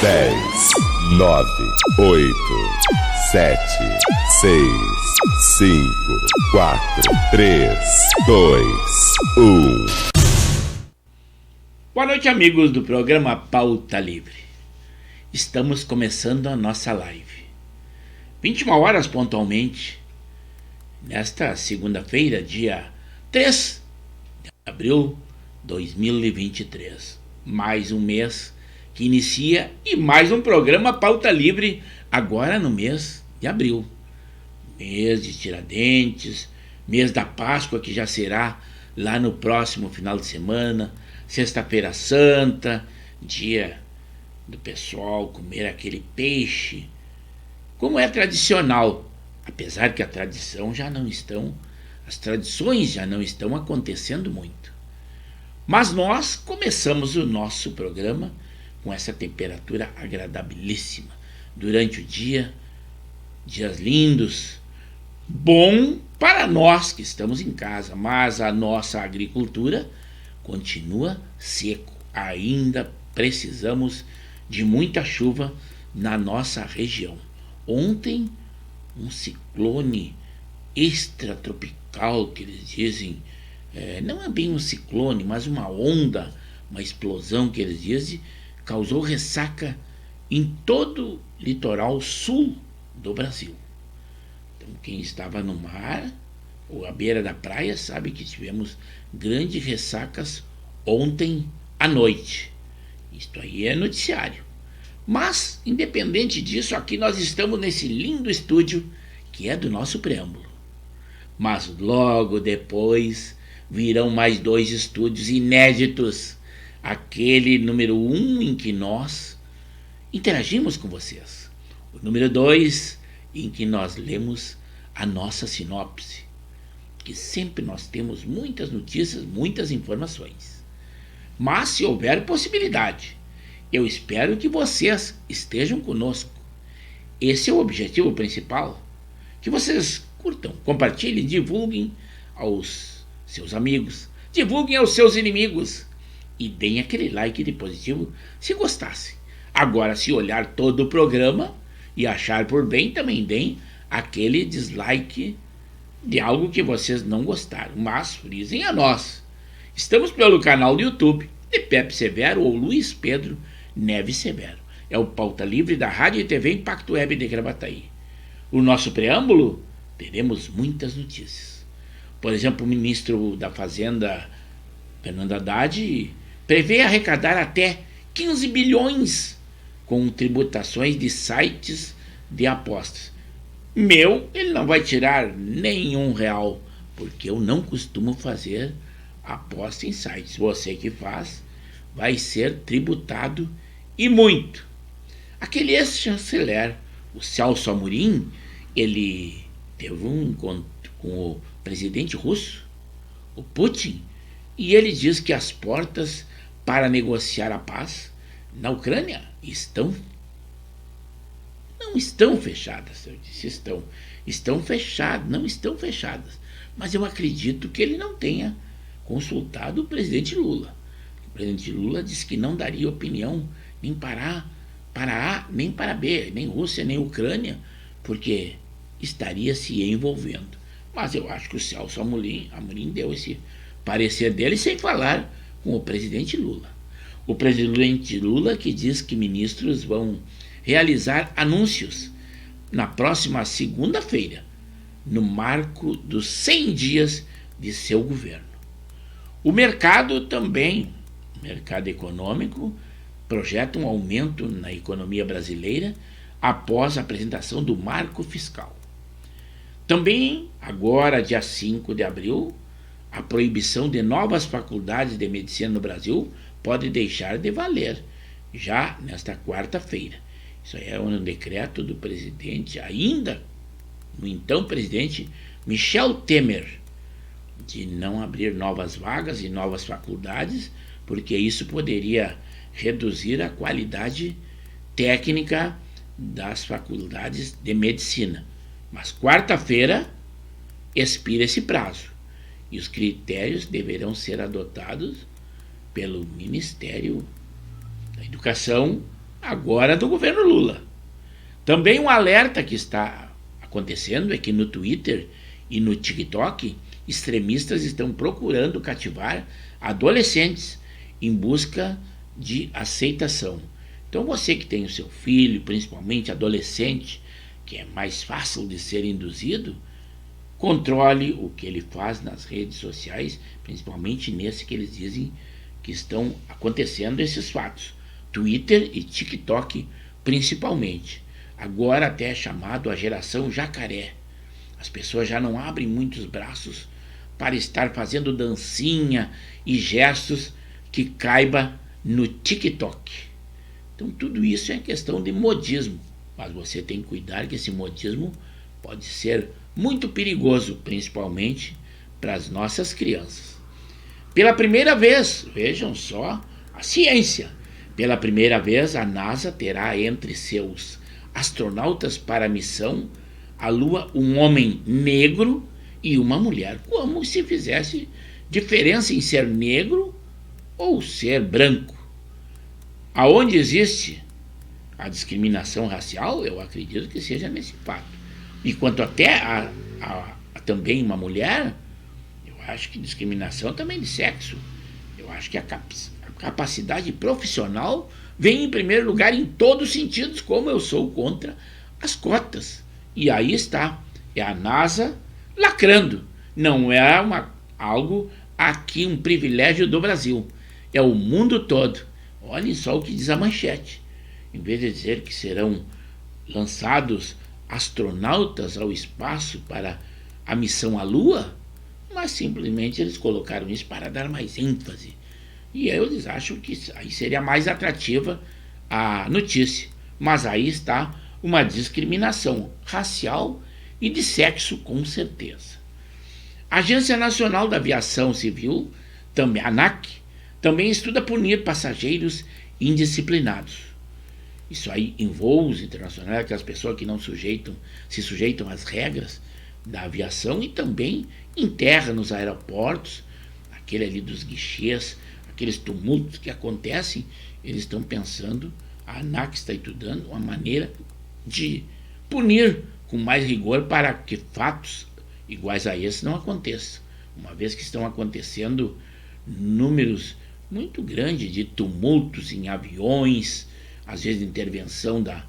10, 9, 8, 7, 6, 5, 4, 3, 2, 1. Boa noite, amigos do programa Pauta Livre. Estamos começando a nossa live. 21 horas pontualmente, nesta segunda-feira, dia 3 de abril de 2023. Mais um mês que inicia e mais um programa Pauta Livre agora no mês de abril. Mês de Tiradentes, mês da Páscoa, que já será lá no próximo final de semana, Sexta-feira Santa, dia do pessoal comer aquele peixe, como é tradicional, apesar que as tradições já não estão acontecendo muito. Mas nós começamos o nosso programa com essa temperatura agradabilíssima durante o dia, dias lindos, bom para nós que estamos em casa, mas a nossa agricultura continua seco. Ainda precisamos de muita chuva na nossa região. Ontem, um ciclone extratropical, que eles dizem, não é bem um ciclone, mas uma onda, uma explosão que eles dizem, causou ressaca em todo o litoral sul do Brasil. Então, quem estava no mar ou à beira da praia sabe que tivemos grandes ressacas ontem à noite. Isto aí é noticiário. Mas, independente disso, aqui nós estamos nesse lindo estúdio que é do nosso preâmbulo. Mas logo depois virão mais 2 estúdios inéditos. Aquele número 1 em que nós interagimos com vocês. O número 2 em que nós lemos a nossa sinopse. Que sempre nós temos muitas notícias, muitas informações. Mas se houver possibilidade, eu espero que vocês estejam conosco. Esse é o objetivo principal. Que vocês curtam, compartilhem, divulguem aos seus amigos, divulguem aos seus inimigos e deem aquele like de positivo se gostassem. Agora, se olhar todo o programa e achar por bem, também deem aquele dislike de algo que vocês não gostaram, mas frisem a nós. Estamos pelo canal do YouTube de Pepe Severo ou Luiz Pedro Neves Severo. É o Pauta Livre da Rádio e TV Impacto Web de Gravataí. O nosso preâmbulo, teremos muitas notícias. Por exemplo, o ministro da Fazenda, Fernando Haddad, prevê arrecadar até 15 bilhões com tributações de sites de apostas. Ele não vai tirar nenhum real, porque eu não costumo fazer aposta em sites. Você que faz, vai ser tributado e muito. Aquele ex-chanceler, o Celso Amorim, ele teve um encontro com o presidente russo, o Putin, e ele diz que as portas para negociar a paz na Ucrânia não estão fechadas. Eu disse estão fechadas, não estão fechadas. Mas eu acredito que ele não tenha consultado o presidente Lula. O presidente Lula disse que não daria opinião nem para A, nem para B, nem Rússia, nem Ucrânia, porque estaria se envolvendo. Mas eu acho que o Celso Amorim deu esse parecer dele sem falar com o presidente Lula. O presidente Lula que diz que ministros vão realizar anúncios na próxima segunda-feira, no marco dos 100 dias de seu governo. O mercado econômico, projeta um aumento na economia brasileira após a apresentação do marco fiscal. Também, agora, dia 5 de abril, a proibição de novas faculdades de medicina no Brasil pode deixar de valer, já nesta quarta-feira. Isso aí é um decreto do presidente, ainda no então presidente Michel Temer, de não abrir novas vagas e novas faculdades, porque isso poderia reduzir a qualidade técnica das faculdades de medicina. Mas quarta-feira expira esse prazo e os critérios deverão ser adotados pelo Ministério da Educação agora do governo Lula. Também um alerta que está acontecendo é que no Twitter e no TikTok, extremistas estão procurando cativar adolescentes em busca de aceitação. Então você que tem o seu filho, principalmente adolescente, que é mais fácil de ser induzido, controle o que ele faz nas redes sociais, principalmente nesse que eles dizem que estão acontecendo esses fatos. Twitter e TikTok principalmente. Agora até é chamado a geração jacaré. As pessoas já não abrem muitos braços para estar fazendo dancinha e gestos que caiba no TikTok. Então tudo isso é questão de modismo, mas você tem que cuidar que esse modismo pode ser muito perigoso, principalmente para as nossas crianças. Pela primeira vez, vejam só a ciência, pela primeira vez a NASA terá entre seus astronautas para a missão à Lua um homem negro e uma mulher, como se fizesse diferença em ser negro ou ser branco. Aonde existe a discriminação racial, eu acredito que seja nesse fato. E quanto até a também uma mulher, eu acho que discriminação também de sexo. Eu acho que a capacidade profissional vem em primeiro lugar em todos os sentidos, como eu sou contra as cotas. E aí está, é a NASA lacrando. Não é algo aqui, um privilégio do Brasil. É o mundo todo. Olhem só o que diz a manchete. Em vez de dizer que serão lançados astronautas ao espaço para a missão à Lua, mas simplesmente eles colocaram isso para dar mais ênfase. E eles acham que aí seria mais atrativa a notícia. Mas aí está uma discriminação racial e de sexo, com certeza. A Agência Nacional da Aviação Civil, também, a ANAC, também estuda punir passageiros indisciplinados. Isso aí em voos internacionais, aquelas pessoas que não se sujeitam às regras da aviação, e também em terra, nos aeroportos, aquele ali dos guichês, aqueles tumultos que acontecem, eles estão pensando, a ANAC está estudando uma maneira de punir com mais rigor para que fatos iguais a esses não aconteçam, uma vez que estão acontecendo números muito grandes de tumultos em aviões, às vezes intervenção da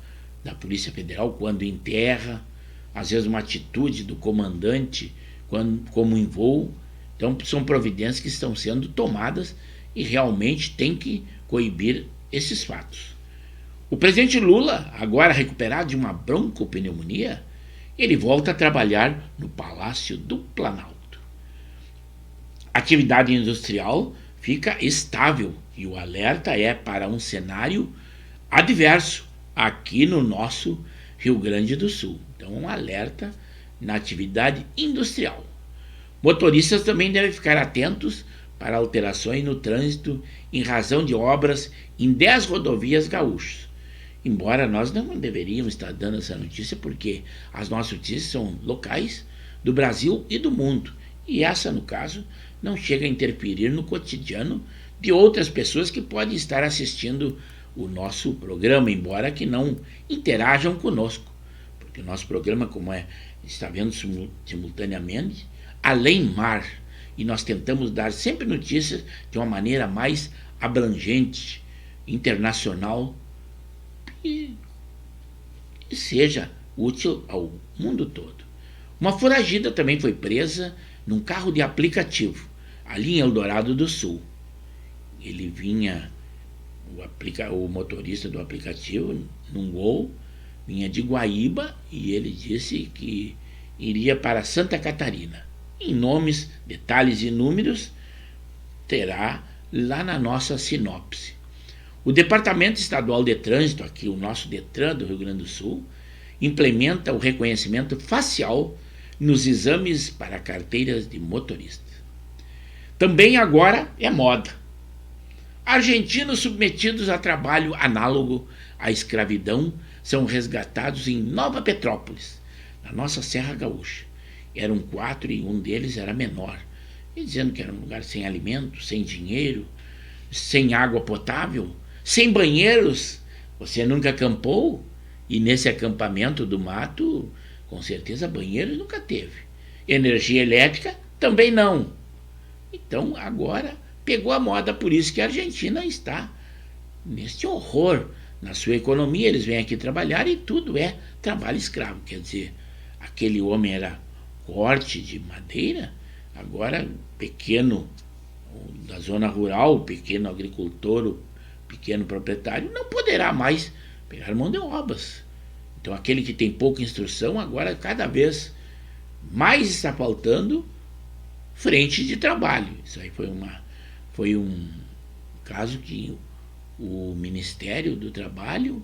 Polícia Federal quando em terra, às vezes uma atitude do comandante como em voo. Então são providências que estão sendo tomadas e realmente tem que coibir esses fatos. O presidente Lula, agora recuperado de uma broncopneumonia, ele volta a trabalhar no Palácio do Planalto. A atividade industrial fica estável e o alerta é para um cenário adverso aqui no nosso Rio Grande do Sul. Então, um alerta na atividade industrial. Motoristas também devem ficar atentos para alterações no trânsito em razão de obras em 10 rodovias gaúchas. Embora nós não deveríamos estar dando essa notícia, porque as nossas notícias são locais do Brasil e do mundo. E essa, no caso, não chega a interferir no cotidiano de outras pessoas que podem estar assistindo o nosso programa, embora que não interajam conosco. Porque o nosso programa, como está vendo simultaneamente, além mar, e nós tentamos dar sempre notícias de uma maneira mais abrangente, internacional, e seja útil ao mundo todo. Uma foragida também foi presa num carro de aplicativo, ali em Eldorado do Sul. Ele vinha, o motorista do aplicativo, num Gol, vinha de Guaíba, e ele disse que iria para Santa Catarina. Em nomes, detalhes e números, terá lá na nossa sinopse. O Departamento Estadual de Trânsito, aqui o nosso Detran do Rio Grande do Sul, implementa o reconhecimento facial nos exames para carteiras de motorista. Também agora é moda. Argentinos submetidos a trabalho análogo à escravidão são resgatados em Nova Petrópolis, na nossa Serra Gaúcha. Eram 4 e um deles era menor, e dizendo que era um lugar sem alimento, sem dinheiro, sem água potável, sem banheiros Você nunca acampou? E nesse acampamento do mato, com certeza banheiro nunca teve. Energia elétrica também não. Então agora pegou a moda, por isso que a Argentina está neste horror na sua economia. Eles vêm aqui trabalhar e tudo é trabalho escravo. Quer dizer, aquele homem era corte de madeira, agora pequeno da zona rural, pequeno agricultor, o pequeno proprietário não poderá mais pegar mão de obras. Então aquele que tem pouca instrução agora cada vez mais está faltando frente de trabalho. Isso aí foi um caso que o Ministério do Trabalho,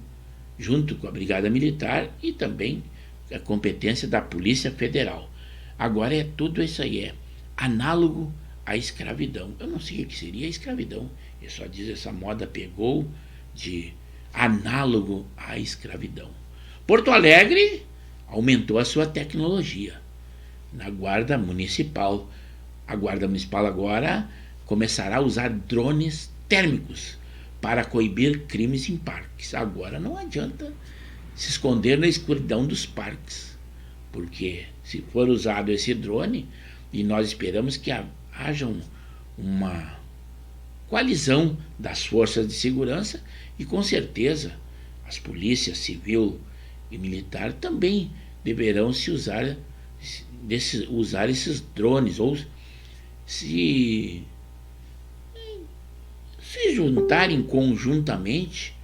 junto com a Brigada Militar e também a competência da Polícia Federal. Agora é tudo isso aí, é análogo à escravidão. Eu não sei o que seria a escravidão. Ele só diz essa moda pegou de análogo à escravidão. Porto Alegre aumentou a sua tecnologia na Guarda Municipal. A Guarda Municipal agora começará a usar drones térmicos para coibir crimes em parques. Agora não adianta se esconder na escuridão dos parques, porque se for usado esse drone, e nós esperamos que haja uma coalizão das forças de segurança, e com certeza as polícias civil e militar também deverão usar esses drones, ou se juntarem conjuntamente,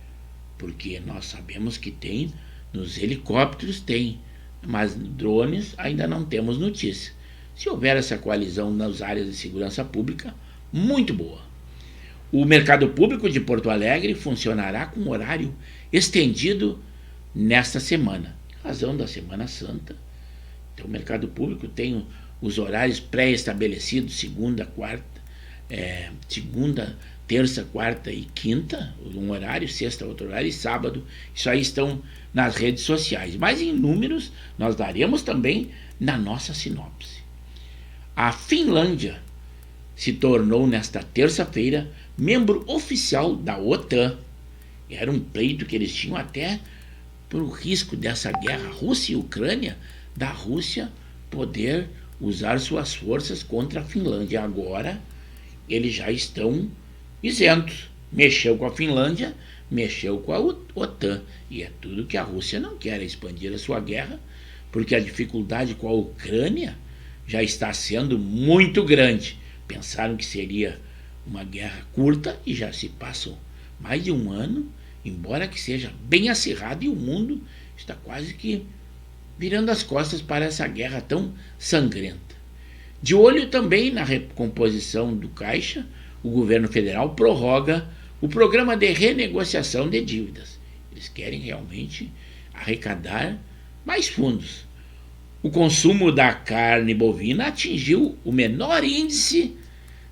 porque nós sabemos que tem, nos helicópteros tem, mas drones ainda não temos notícia. Se houver essa coalizão nas áreas de segurança pública, muito boa. O mercado público de Porto Alegre funcionará com horário estendido nesta semana, em razão da Semana Santa. Então o mercado público tem os horários pré-estabelecidos, segunda, terça, quarta e quinta, um horário, sexta, outro horário, e sábado. Isso aí estão nas redes sociais. Mas em números nós daremos também na nossa sinopse. A Finlândia se tornou nesta terça-feira membro oficial da OTAN. Era um pleito que eles tinham até por risco dessa guerra Rússia e Ucrânia, da Rússia poder usar suas forças contra a Finlândia. Agora eles já estão isentos. Mexeu com a Finlândia, mexeu com a OTAN. E é tudo que a Rússia não quer, é expandir a sua guerra, porque a dificuldade com a Ucrânia já está sendo muito grande. Pensaram que seria uma guerra curta e já se passam mais de um ano, embora que seja bem acirrado, e o mundo está quase que virando as costas para essa guerra tão sangrenta. De olho também na recomposição do Caixa, o governo federal prorroga o programa de renegociação de dívidas. Eles querem realmente arrecadar mais fundos. O consumo da carne bovina atingiu o menor índice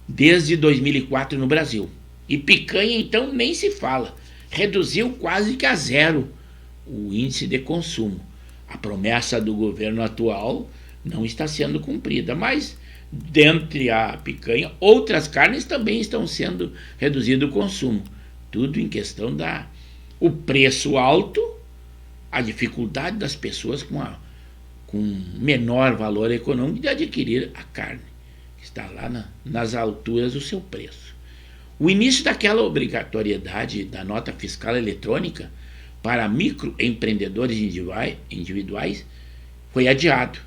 desde 2004 no Brasil. E picanha, então, nem se fala. Reduziu quase que a zero o índice de consumo. A promessa do governo atual não está sendo cumprida, mas dentre a picanha, outras carnes também estão sendo reduzido o consumo. Tudo em questão o preço alto, a dificuldade das pessoas com menor valor econômico de adquirir a carne, que está lá nas alturas do seu preço. O início daquela obrigatoriedade da nota fiscal eletrônica para microempreendedores individuais foi adiado.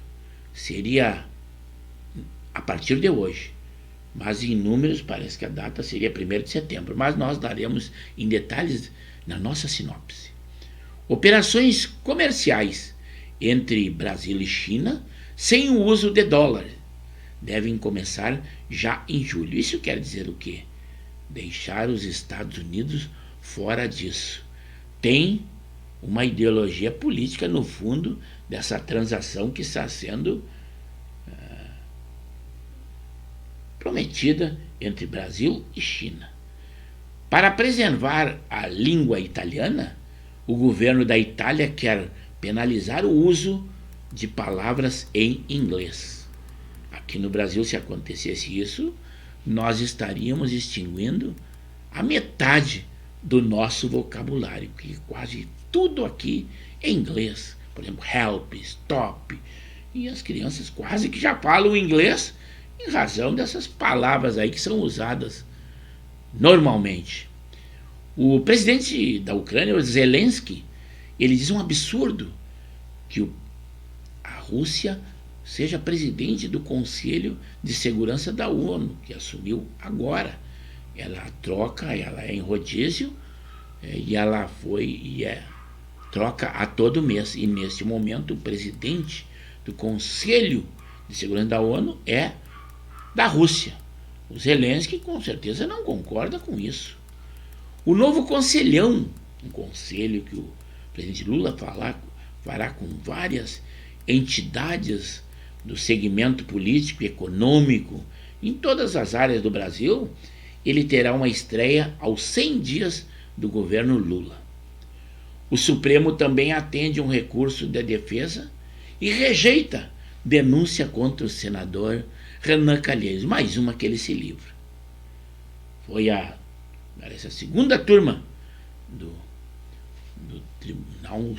Seria a partir de hoje, mas em números parece que a data seria 1º de setembro, mas nós daremos em detalhes na nossa sinopse. Operações comerciais entre Brasil e China sem o uso de dólar devem começar já em julho. Isso quer dizer o quê? Deixar os Estados Unidos fora disso. Tem uma ideologia política no fundo dessa transação que está sendo prometida entre Brasil e China. Para preservar a língua italiana, o governo da Itália quer penalizar o uso de palavras em inglês. Aqui no Brasil, se acontecesse isso, nós estaríamos extinguindo a metade do nosso vocabulário, que quase tudo aqui é inglês. Por exemplo, help, stop. E as crianças quase que já falam inglês em razão dessas palavras aí que são usadas normalmente. O presidente da Ucrânia, o Zelensky, ele diz um absurdo que a Rússia seja presidente do Conselho de Segurança da ONU, que assumiu agora. Ela troca, ela é em rodízio, e ela troca a todo mês. E neste momento o presidente do Conselho de Segurança da ONU é da Rússia. O Zelensky com certeza não concorda com isso. O novo conselhão, um conselho que o presidente Lula fará com várias entidades do segmento político e econômico em todas as áreas do Brasil, ele terá uma estreia aos 100 dias do governo Lula. O Supremo também atende um recurso de defesa e rejeita denúncia contra o senador Renan Calheiros, mais uma que ele se livra. Foi essa segunda turma do Tribunal,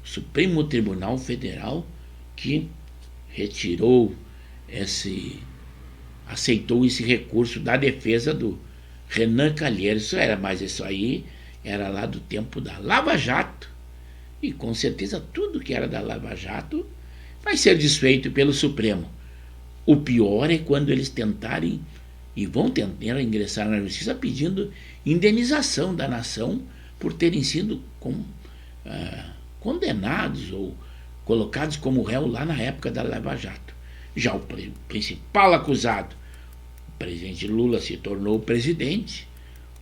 Supremo Tribunal Federal, que aceitou esse recurso da defesa do Renan Calheiros. Mas isso aí era lá do tempo da Lava Jato. E com certeza tudo que era da Lava Jato vai ser desfeito pelo Supremo. O pior é quando eles tentarem e vão tentar ingressar na justiça pedindo indenização da nação por terem sido condenados ou colocados como réu lá na época da Lava Jato. Já o principal acusado, o presidente Lula, se tornou presidente.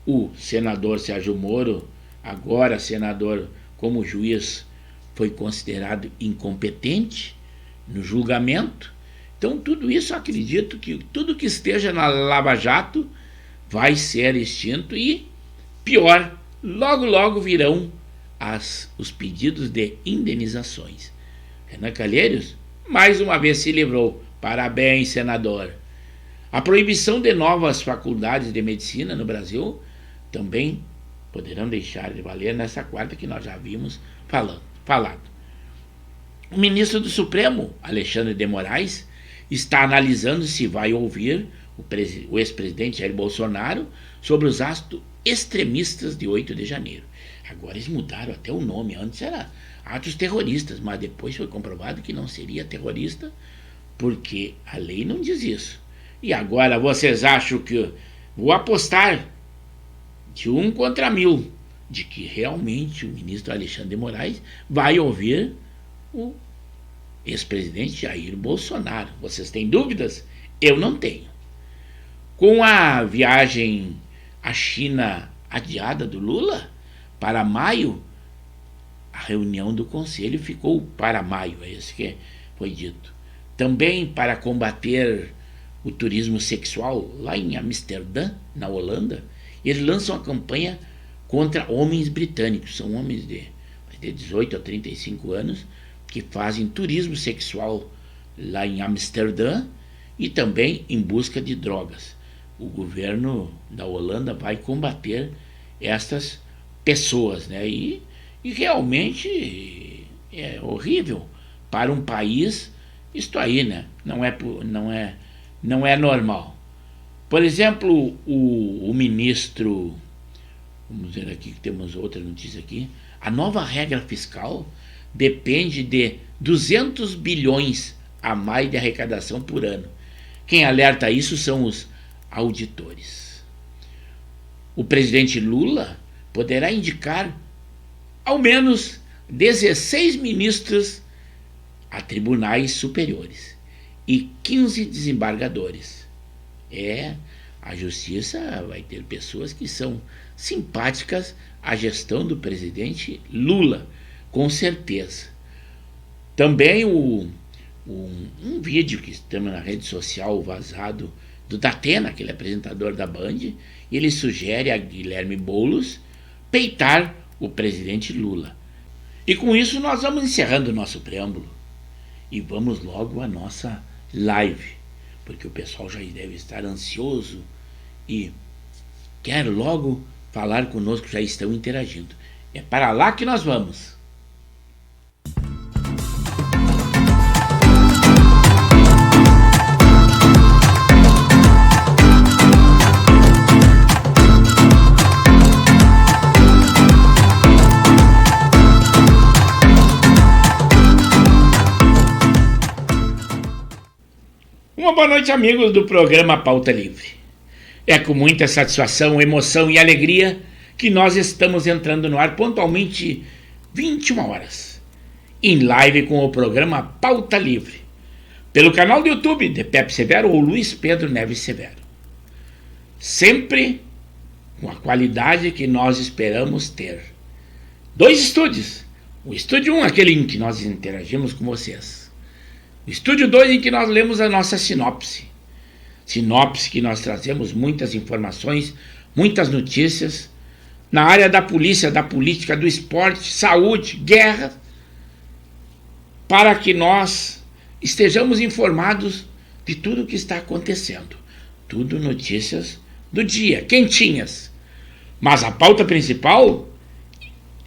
O senador Sérgio Moro, agora senador como juiz, foi considerado incompetente no julgamento. Então, tudo isso, acredito que tudo que esteja na Lava Jato vai ser extinto e, pior, logo virão os pedidos de indenizações. Renan Calheiros, mais uma vez, se livrou. Parabéns, senador. A proibição de novas faculdades de medicina no Brasil também poderão deixar de valer nessa quarta que nós já havíamos falado. O ministro do Supremo, Alexandre de Moraes, está analisando se vai ouvir o ex-presidente Jair Bolsonaro sobre os atos extremistas de 8 de janeiro. Agora eles mudaram até o nome, antes era atos terroristas, mas depois foi comprovado que não seria terrorista, porque a lei não diz isso. E agora vocês acham que vou apostar de 1 contra 1000 de que realmente o ministro Alexandre de Moraes vai ouvir o ex-presidente Jair Bolsonaro. Vocês têm dúvidas? Eu não tenho. Com a viagem à China adiada do Lula para maio, a reunião do Conselho ficou para maio, é isso que foi dito. Também para combater o turismo sexual, lá em Amsterdã, na Holanda, eles lançam a campanha contra homens britânicos. São homens de 18 a 35 anos que fazem turismo sexual lá em Amsterdã e também em busca de drogas. O governo da Holanda vai combater essas pessoas, né? E realmente é horrível para um país isto aí, né? Não é normal. Por exemplo, o ministro, vamos ver aqui que temos outra notícia aqui, a nova regra fiscal depende de 200 bilhões a mais de arrecadação por ano. Quem alerta isso são os auditores. O presidente Lula poderá indicar ao menos 16 ministros a tribunais superiores e 15 desembargadores. A justiça vai ter pessoas que são simpáticas à gestão do presidente Lula, com certeza. Também um vídeo que estamos na rede social vazado do Datena, aquele apresentador da Band, ele sugere a Guilherme Boulos peitar o presidente Lula. E com isso nós vamos encerrando o nosso preâmbulo e vamos logo à nossa live, porque o pessoal já deve estar ansioso e quer logo falar conosco, já estão interagindo. É para lá que nós vamos. Uma boa noite, amigos do programa Pauta Livre. É com muita satisfação, emoção e alegria que nós estamos entrando no ar pontualmente 21 horas, em live com o programa Pauta Livre, pelo canal do YouTube de Pepe Severo ou Luiz Pedro Neves Severo. Sempre com a qualidade que nós esperamos ter. 2 estúdios. O estúdio 1, aquele em que nós interagimos com vocês. O estúdio 2, em que nós lemos a nossa sinopse. Sinopse que nós trazemos muitas informações, muitas notícias, na área da polícia, da política, do esporte, saúde, guerra, para que nós estejamos informados de tudo o que está acontecendo. Tudo notícias do dia, quentinhas. Mas a pauta principal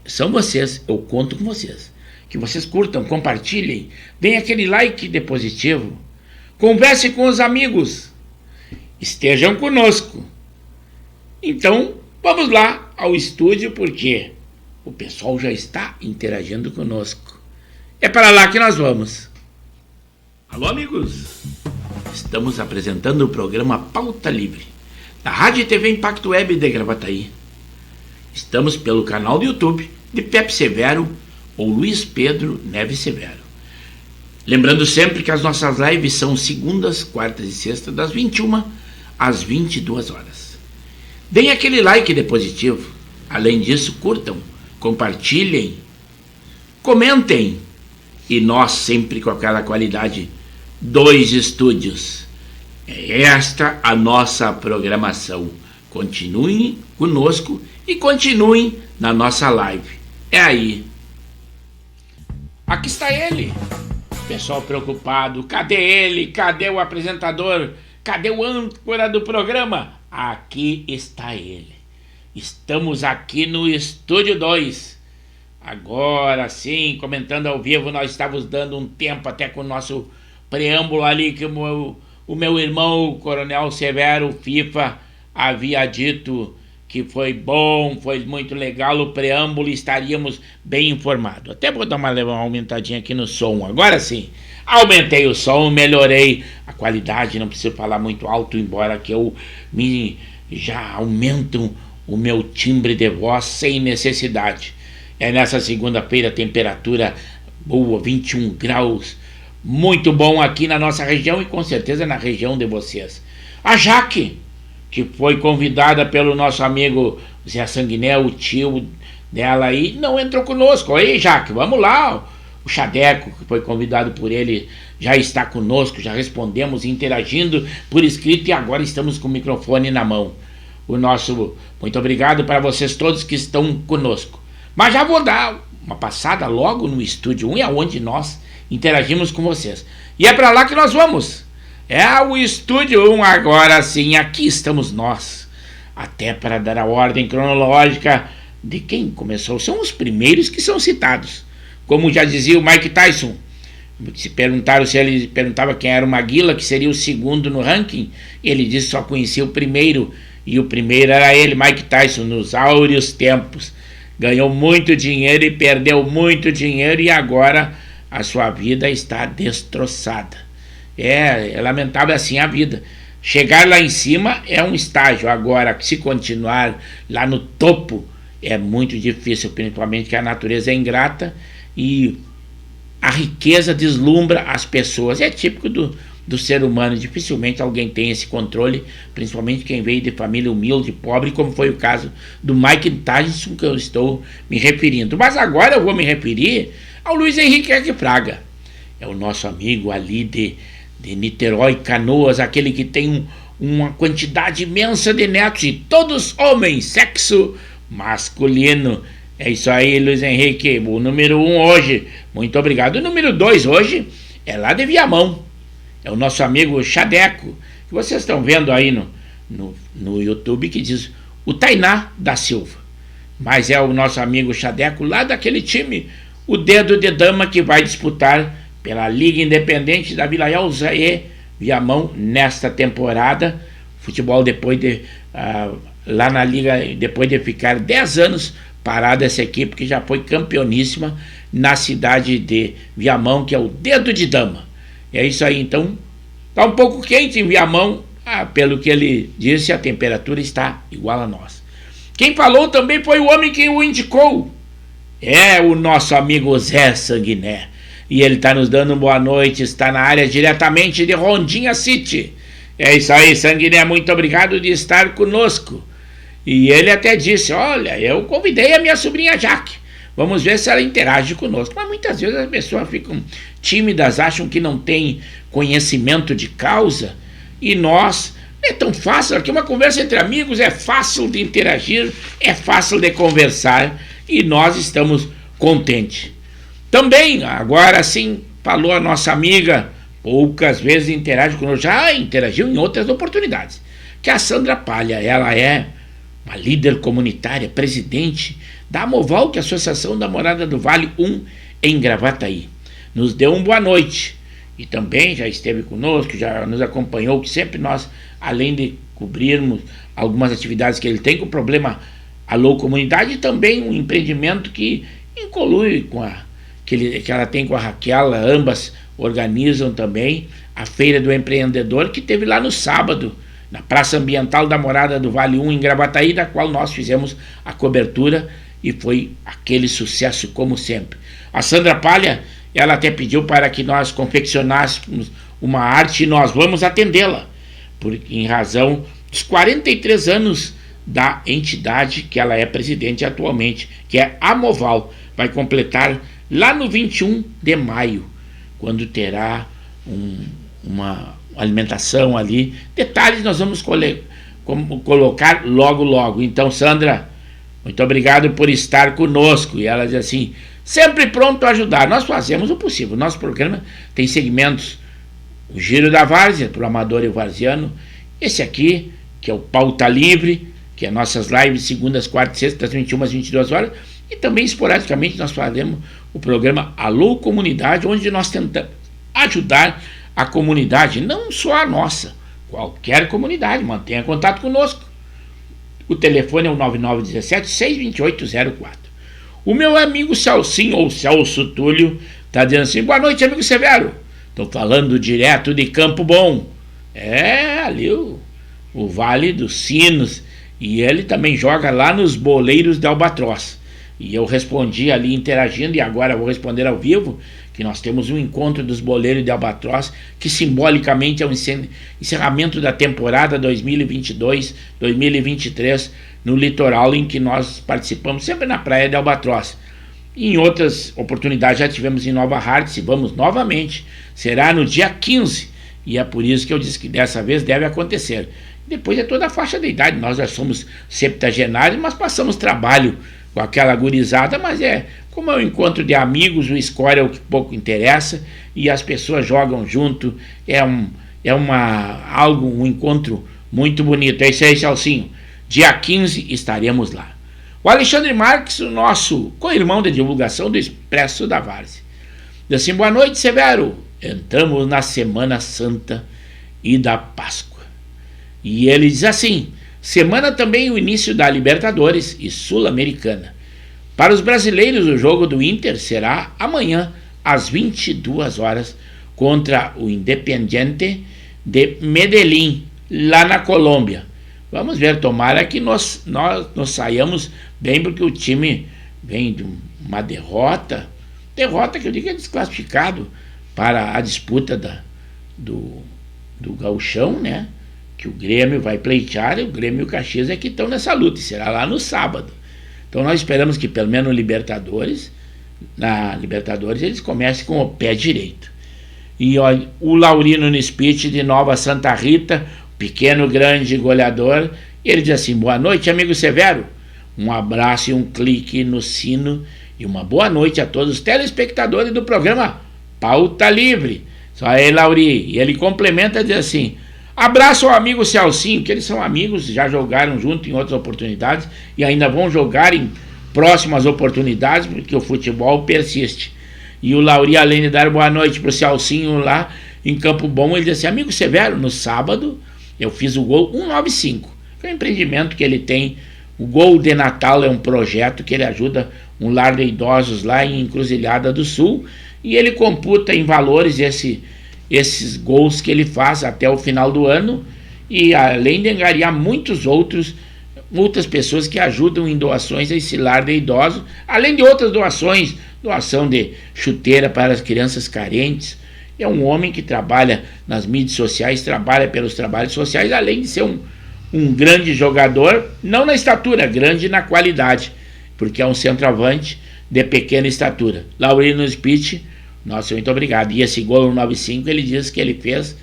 são vocês, eu conto com vocês. Que vocês curtam, compartilhem, deem aquele like de positivo, converse com os amigos, estejam conosco. Então, vamos lá ao estúdio, porque o pessoal já está interagindo conosco. É para lá que nós vamos. Alô, amigos! Estamos apresentando o programa Pauta Livre, da Rádio e TV Impacto Web de Gravataí. Estamos pelo canal do YouTube de Pepe Severo ou Luiz Pedro Neves Severo. Lembrando sempre que as nossas lives são segundas, quartas e sextas, das 21 às 22 horas. Deem aquele like de positivo. Além disso, curtam, compartilhem, comentem. E nós sempre com aquela qualidade, 2 estúdios. É esta a nossa programação. Continuem conosco e continuem na nossa live. É aí. Aqui está ele. Pessoal preocupado. Cadê ele? Cadê o apresentador? Cadê o âncora do programa? Aqui está ele. Estamos aqui no Estúdio 2. Agora sim, comentando ao vivo, nós estávamos dando um tempo até com o nosso preâmbulo ali que o meu irmão, o Coronel Severo FIFA, havia dito que foi bom, foi muito legal o preâmbulo, estaríamos bem informados. Até vou dar uma aumentadinha aqui no som. Agora sim, aumentei o som, melhorei a qualidade, não preciso falar muito alto, embora que eu já aumento o meu timbre de voz sem necessidade. É nessa segunda-feira, temperatura boa, 21 graus, muito bom aqui na nossa região e com certeza na região de vocês. A Jaque, que foi convidada pelo nosso amigo Zé Sanguiné, o tio dela aí, não entrou conosco. Aí, Jaque, vamos lá. O Chadeco, que foi convidado por ele, já está conosco, já respondemos, interagindo por escrito e agora estamos com o microfone na mão. O nosso muito obrigado para vocês todos que estão conosco. Mas já vou dar uma passada logo no Estúdio 1, é onde nós interagimos com vocês. E é para lá que nós vamos. É o Estúdio 1, agora sim, aqui estamos nós. Até para dar a ordem cronológica de quem começou. São os primeiros que são citados. Como já dizia o Mike Tyson, se ele perguntava quem era o Maguila, que seria o segundo no ranking, ele disse que só conhecia o primeiro, e o primeiro era ele, Mike Tyson, nos áureos tempos. Ganhou muito dinheiro e perdeu muito dinheiro, e agora a sua vida está destroçada. É lamentável assim a vida. Chegar lá em cima é um estágio, agora se continuar lá no topo é muito difícil, principalmente que a natureza é ingrata e a riqueza deslumbra as pessoas. É típico do ser humano, dificilmente alguém tem esse controle, principalmente quem veio de família humilde, pobre, como foi o caso do Mike Tyson, que eu estou me referindo. Mas agora eu vou me referir ao Luiz Henrique Eck Fraga. É o nosso amigo ali de Niterói, Canoas, aquele que tem uma quantidade imensa de netos, e todos homens, sexo masculino. É isso aí, Luiz Henrique, o número 1 hoje, muito obrigado. O número 2 hoje é lá de Viamão, é o nosso amigo Chadeco, que vocês estão vendo aí no YouTube, que diz o Tainá da Silva. Mas é o nosso amigo Chadeco, lá daquele time, o Dedo de Dama, que vai disputar pela Liga Independente da Vila Elza e Viamão nesta temporada. Futebol depois de lá na Liga, depois de ficar 10 anos parada, essa equipe que já foi campeoníssima na cidade de Viamão, que é o Dedo de Dama. É isso aí, então está um pouco quente em Viamão, pelo que ele disse, a temperatura está igual a nós. Quem falou também foi o homem que o indicou, é o nosso amigo Zé Sanguiné, e ele está nos dando boa noite, está na área diretamente de Rondinha City. É isso aí, Sanguiné, muito obrigado de estar conosco. E ele até disse, olha, eu convidei a minha sobrinha Jaque, vamos ver se ela interage conosco. Mas muitas vezes as pessoas ficam tímidas, acham que não tem conhecimento de causa, e nós, não é tão fácil, aqui uma conversa entre amigos é fácil de interagir, é fácil de conversar, e nós estamos contentes. Também, agora sim, falou a nossa amiga, poucas vezes interage conosco, já interagiu em outras oportunidades, que é a Sandra Palha. Ela é uma líder comunitária, presidente da Amoval, que é a Associação da Morada do Vale 1 em Gravataí. Nos deu uma boa noite e também já esteve conosco, já nos acompanhou, que sempre nós, além de cobrirmos algumas atividades que ele tem com o problema Alô Comunidade, também um empreendimento que inclui com que ela tem com a Raquel, ambas organizam também a Feira do Empreendedor, que teve lá no sábado, na Praça Ambiental da Morada do Vale 1 em Gravataí, da qual nós fizemos a cobertura e foi aquele sucesso como sempre. A Sandra Palha, ela até pediu para que nós confeccionássemos uma arte e nós vamos atendê-la, em razão dos 43 anos da entidade que ela é presidente atualmente, que é a Amoval. Vai completar lá no 21 de maio, quando terá uma alimentação ali. Detalhes nós vamos colocar logo, logo. Então, Sandra, muito obrigado por estar conosco. E ela diz assim, sempre pronto a ajudar. Nós fazemos o possível. Nosso programa tem segmentos, o Giro da Várzea, para o amador e o varziano. Esse aqui, que é o Pauta Livre, que é nossas lives segundas, quartas e sextas, das 21 às 22 horas. E também, esporadicamente, nós fazemos o programa Alô Comunidade, onde nós tentamos ajudar a comunidade, não só a nossa, qualquer comunidade. Mantenha contato conosco. O telefone é o 9917-62804. O meu amigo Celcinho, ou Celso Túlio, está dizendo assim, boa noite, amigo Severo. Estou falando direto de Campo Bom. É ali o Vale dos Sinos. E ele também joga lá nos Boleiros de Albatroz. E eu respondi ali interagindo, e agora vou responder ao vivo, que nós temos um encontro dos Boleiros de Albatroz, que simbolicamente é o encerramento da temporada 2022-2023 no litoral, em que nós participamos sempre na praia de Albatroz. Em outras oportunidades já tivemos em Nova Hartz, e vamos novamente, será no dia 15, e é por isso que eu disse que dessa vez deve acontecer. Depois é toda a faixa de idade, nós já somos septagenários, mas passamos trabalho com aquela gurizada, mas como é um encontro de amigos, o score é o que pouco interessa, e as pessoas jogam junto, um encontro muito bonito. É isso aí, Celcinho, dia 15 estaremos lá. O Alexandre Marques, o nosso co-irmão de divulgação do Expresso da Várzea, diz assim, boa noite, Severo, entramos na Semana Santa e da Páscoa. E ele diz assim, semana também o início da Libertadores e Sul-Americana. Para os brasileiros, o jogo do Inter será amanhã, às 22 horas, contra o Independiente de Medellín, lá na Colômbia. Vamos ver, tomara que nós saiamos bem, porque o time vem de uma derrota que eu digo é desclassificado para a disputa do Gauchão, né? Que o Grêmio vai pleitear, e o Grêmio e o Caxias é que estão nessa luta, e será lá no sábado. Então nós esperamos que pelo menos na Libertadores eles comecem com o pé direito. E olha, o Laurino Nispit de Nova Santa Rita, pequeno, grande goleador, ele diz assim, boa noite, amigo Severo, um abraço e um clique no sino, e uma boa noite a todos os telespectadores do programa Pauta Livre. Só aí, Lauri, e ele complementa, diz assim, Abraço ao amigo Celcinho, que eles são amigos, já jogaram junto em outras oportunidades e ainda vão jogar em próximas oportunidades, porque o futebol persiste. E o Lauri, além de dar boa noite pro Celcinho lá em Campo Bom, ele disse assim: amigo Severo, no sábado eu fiz o gol 195, que é um empreendimento que ele tem. O Gol de Natal é um projeto que ele ajuda um lar de idosos lá em Encruzilhada do Sul, e ele computa em valores esses gols que ele faz até o final do ano, e além de angariar muitas pessoas que ajudam em doações a esse lar de idosos, além de outras doações, doação de chuteira para as crianças carentes. É um homem que trabalha nas mídias sociais, trabalha pelos trabalhos sociais, além de ser um grande jogador, não na estatura, grande na qualidade, porque é um centroavante de pequena estatura. Laurino Spitt, nossa, muito obrigado. E esse gol 95, ele diz que ele fez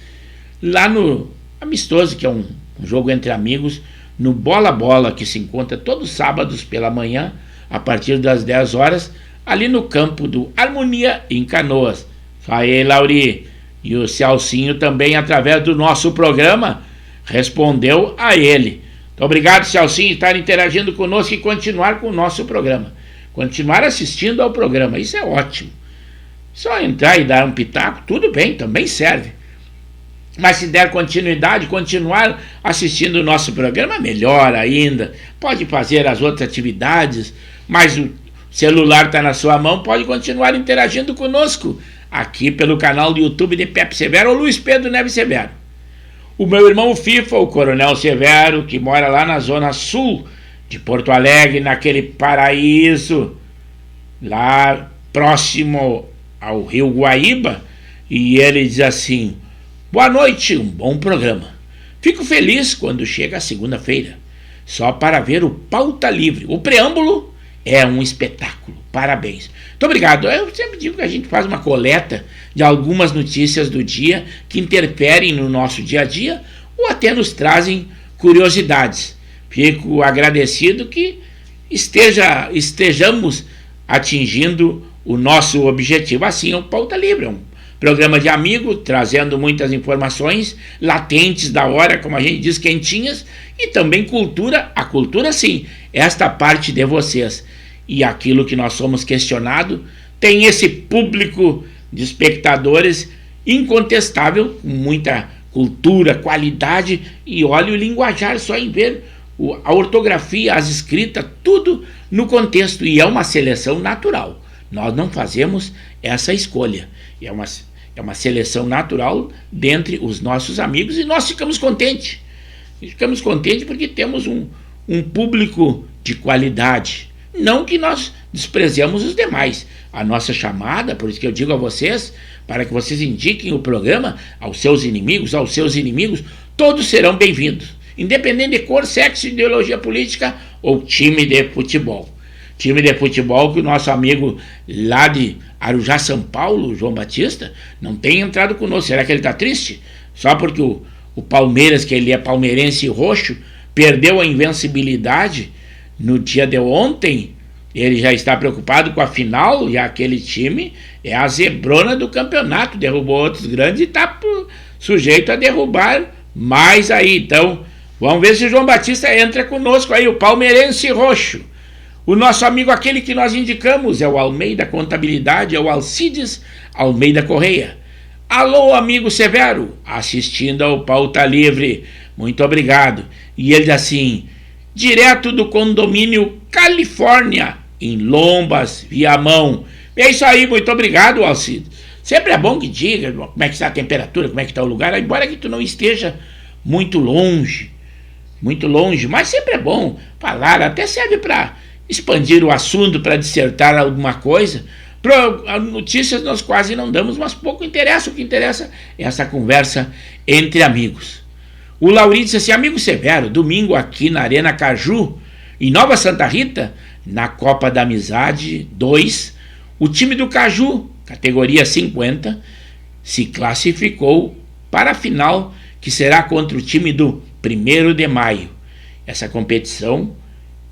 lá no Amistoso, que é um jogo entre amigos, no Bola Bola, que se encontra todos os sábados pela manhã, a partir das 10 horas, ali no campo do Harmonia, em Canoas. Aí, Lauri. E o Celcinho também, através do nosso programa, respondeu a ele. Muito obrigado, Celcinho, estar interagindo conosco e continuar com o nosso programa. Continuar assistindo ao programa, isso é ótimo. Só entrar e dar um pitaco, tudo bem, também serve. Mas se der continuidade, continuar assistindo o nosso programa, melhor ainda. Pode fazer as outras atividades, mas o celular está na sua mão, pode continuar interagindo conosco, aqui pelo canal do YouTube de Pepe Severo ou Luiz Pedro Neves Severo. O meu irmão FIFA, o Coronel Severo, que mora lá na zona sul de Porto Alegre, naquele paraíso, lá próximo ao Rio Guaíba, e ele diz assim: boa noite, um bom programa. Fico feliz quando chega a segunda-feira, só para ver o Pauta Livre. O preâmbulo é um espetáculo. Parabéns. Muito obrigado. Eu sempre digo que a gente faz uma coleta de algumas notícias do dia que interferem no nosso dia a dia ou até nos trazem curiosidades. Fico agradecido que estejamos atingindo o nosso objetivo. Assim é o Pauta Livre, é um programa de amigo, trazendo muitas informações latentes da hora, como a gente diz, quentinhas, e também cultura. A cultura, sim, esta parte de vocês. E aquilo que nós somos questionados, tem esse público de espectadores incontestável, com muita cultura, qualidade, e olha o linguajar, só em ver a ortografia, as escritas, tudo no contexto, e é uma seleção natural. Nós não fazemos essa escolha, é uma seleção natural dentre os nossos amigos, e nós ficamos contentes. Ficamos contentes porque temos um público de qualidade. Não que nós desprezemos os demais. A nossa chamada, por isso que eu digo a vocês, para que vocês indiquem o programa aos seus inimigos, todos serão bem-vindos, independente de cor, sexo, ideologia política ou time de futebol. Time de futebol que o nosso amigo lá de Arujá, São Paulo, João Batista, não tem entrado conosco. Será que ele está triste? Só porque o Palmeiras, que ele é palmeirense roxo, perdeu a invencibilidade no dia de ontem. Ele já está preocupado com a final, e aquele time é a zebrona do campeonato, derrubou outros grandes e está sujeito a derrubar mais aí. Então, vamos ver se o João Batista entra conosco aí, o palmeirense roxo. O nosso amigo, aquele que nós indicamos, é o Almeida Contabilidade, é o Alcides Almeida Correia. Alô, amigo Severo, assistindo ao Pauta Livre, muito obrigado. E ele diz assim: direto do condomínio Califórnia, em Lombas, Viamão. É isso aí, muito obrigado, Alcides. Sempre é bom que diga como é que está a temperatura, como é que está o lugar, embora que tu não esteja muito longe, mas sempre é bom falar, até serve para expandir o assunto, para dissertar alguma coisa. Notícias nós quase não damos, mas pouco interessa. O que interessa é essa conversa entre amigos. O Lauri disse assim: amigo Severo, domingo aqui na Arena Caju, em Nova Santa Rita, na Copa da Amizade 2, o time do Caju, categoria 50, se classificou para a final, que será contra o time do 1º de Maio. Essa competição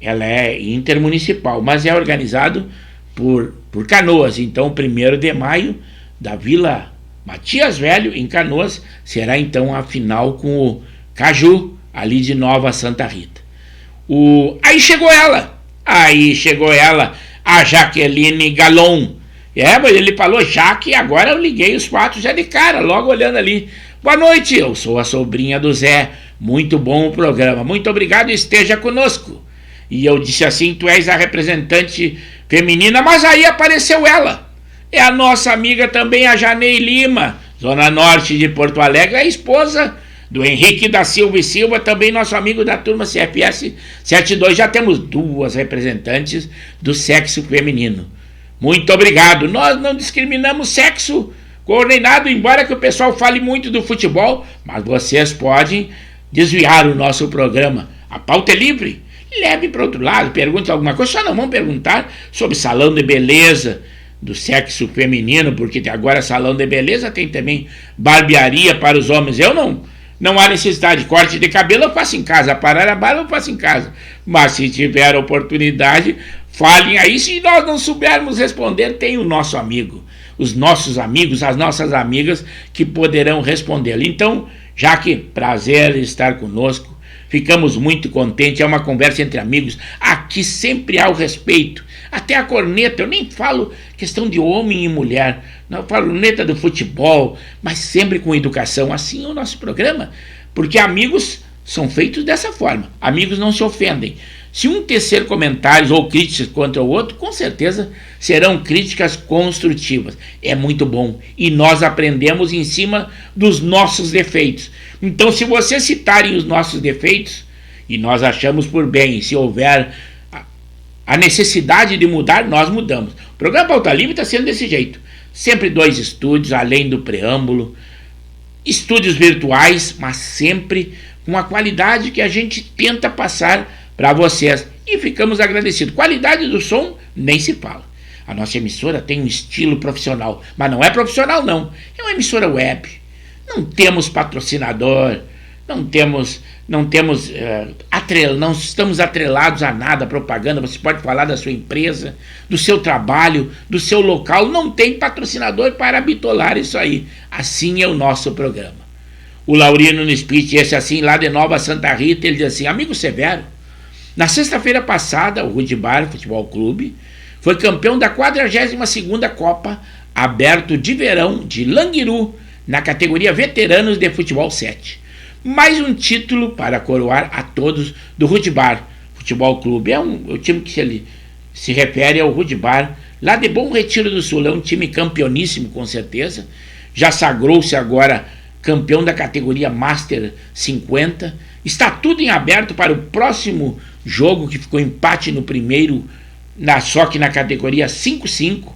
ela é intermunicipal, mas é organizado por Canoas. Então, 1º de Maio, da Vila Matias Velho, em Canoas, será então a final com o Caju, ali de Nova Santa Rita. Aí chegou ela, a Jaqueline Galon. Mas ele falou Jaque, agora eu liguei os quatro já de cara, logo olhando ali. Boa noite, eu sou a sobrinha do Zé, muito bom o programa, muito obrigado, esteja conosco. E eu disse assim, tu és a representante feminina, mas aí apareceu ela. É a nossa amiga também, a Janei Lima, Zona Norte de Porto Alegre, a esposa do Henrique da Silva e Silva, também nosso amigo da turma CFS 72. Já temos 2 representantes do sexo feminino. Muito obrigado. Nós não discriminamos sexo coordenado, embora que o pessoal fale muito do futebol, mas vocês podem desviar o nosso programa. A pauta é livre. Leve para outro lado, pergunte alguma coisa, só não vão perguntar sobre salão de beleza do sexo feminino, porque agora salão de beleza tem também barbearia para os homens. Não há necessidade de corte de cabelo, eu faço em casa, parar a barba eu faço em casa, mas se tiver oportunidade, falem aí. Se nós não soubermos responder, tem o nosso amigo, os nossos amigos, as nossas amigas que poderão responder. Então, já que prazer estar conosco, ficamos muito contentes, é uma conversa entre amigos, aqui sempre há o respeito, até a corneta, eu nem falo questão de homem e mulher, não, eu falo corneta do futebol, mas sempre com educação, assim é o nosso programa, porque amigos são feitos dessa forma, amigos não se ofendem. Se um tecer comentários ou críticas contra o outro, com certeza serão críticas construtivas. É muito bom. E nós aprendemos em cima dos nossos defeitos. Então, se vocês citarem os nossos defeitos, e nós achamos por bem, se houver a necessidade de mudar, nós mudamos. O programa Pauta Livre está sendo desse jeito. Sempre 2 estúdios, além do preâmbulo. Estúdios virtuais, mas sempre com a qualidade que a gente tenta passar para vocês, e ficamos agradecidos. Qualidade do som nem se fala. A nossa emissora tem um estilo profissional, mas não é profissional não, é uma emissora web. Não temos patrocinador, não estamos atrelados a nada, propaganda. Você pode falar da sua empresa, do seu trabalho, do seu local, não tem patrocinador para bitolar isso aí. Assim é o nosso programa. O Laurino no speech, esse assim, lá de Nova Santa Rita, ele diz assim, amigo Severo, na sexta-feira passada, o Rudibar Futebol Clube foi campeão da 42ª Copa Aberto de Verão de Languiru, na categoria Veteranos de Futebol 7. Mais um título para coroar a todos do Rudibar Futebol Clube. O time que ele se refere ao Rudibar, lá de Bom Retiro do Sul. É um time campeoníssimo, com certeza. Já sagrou-se agora campeão da categoria Master 50. Está tudo em aberto para o próximo jogo, que ficou empate no primeiro, só que na categoria 5-5,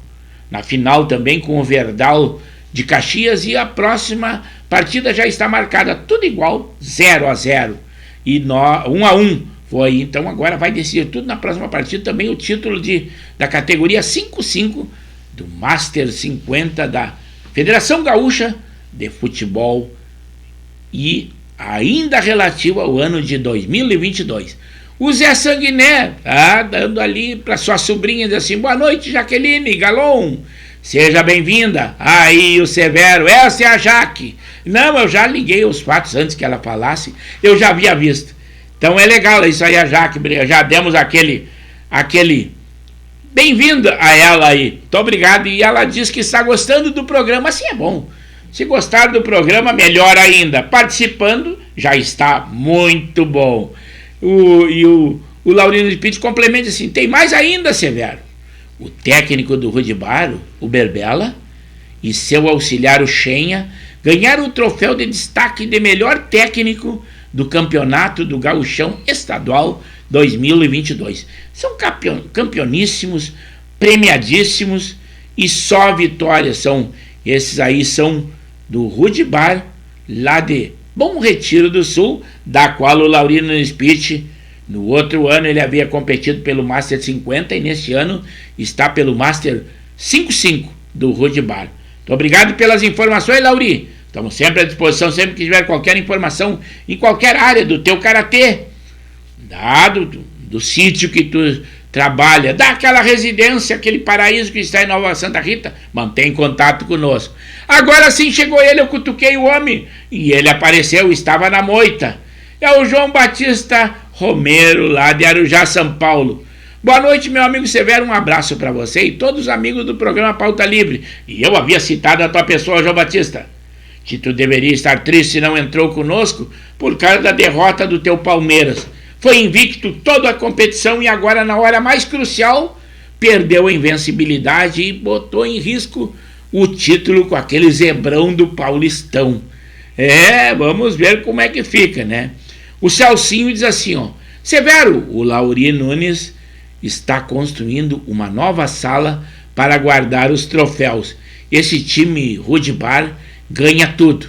na final também com o Verdal de Caxias, e a próxima partida já está marcada, tudo igual, 0-0 e 1-1 foi. Então agora vai decidir tudo na próxima partida, também o título da categoria 5-5 do Master 50 da Federação Gaúcha de Futebol, e ainda relativo ao ano de 2022. O Zé Sanguiné dando ali para sua sobrinha, diz assim, boa noite, Jaqueline Galon, seja bem-vinda. Aí o Severo, essa é a Jaque. Não, eu já liguei os fatos antes que ela falasse, eu já havia visto. Então é legal isso aí, a Jaque, já demos aquele bem-vinda a ela aí, muito obrigado. E ela diz que está gostando do programa, assim é bom. Se gostar do programa, melhor ainda. Participando, já está muito bom. O Laurino de Pitt complementa assim, tem mais ainda, Severo. O técnico do Rudibar, o Berbela, e seu auxiliar, o Chenha, ganharam o troféu de destaque de melhor técnico do campeonato do Gauchão Estadual 2022. São campeoníssimos, premiadíssimos, e só vitórias. Esses aí são do Rudibar, lá de Bom Retiro do Sul, da qual o Laurino Speech, no outro ano ele havia competido pelo Master 50 e neste ano está pelo Master 5-5 do Rudibar. Muito obrigado pelas informações, Lauri. Estamos sempre à disposição, sempre que tiver qualquer informação em qualquer área do teu karatê, do sítio que tu trabalha, dá aquela residência, aquele paraíso que está em Nova Santa Rita, mantém contato conosco. Agora sim chegou ele, eu cutuquei o homem, e ele apareceu, estava na moita. É o João Batista Romero, lá de Arujá, São Paulo. Boa noite, meu amigo Severo, um abraço para você e todos os amigos do programa Pauta Livre. E eu havia citado a tua pessoa, João Batista, que tu deveria estar triste se não entrou conosco por causa da derrota do teu Palmeiras. Foi invicto toda a competição e agora, na hora mais crucial, perdeu a invencibilidade e botou em risco o título com aquele zebrão do Paulistão. Vamos ver como é que fica, né? O Celcinho diz assim, ó: Severo, o Lauri Nunes está construindo uma nova sala para guardar os troféus. Esse time Rude-Bar ganha tudo.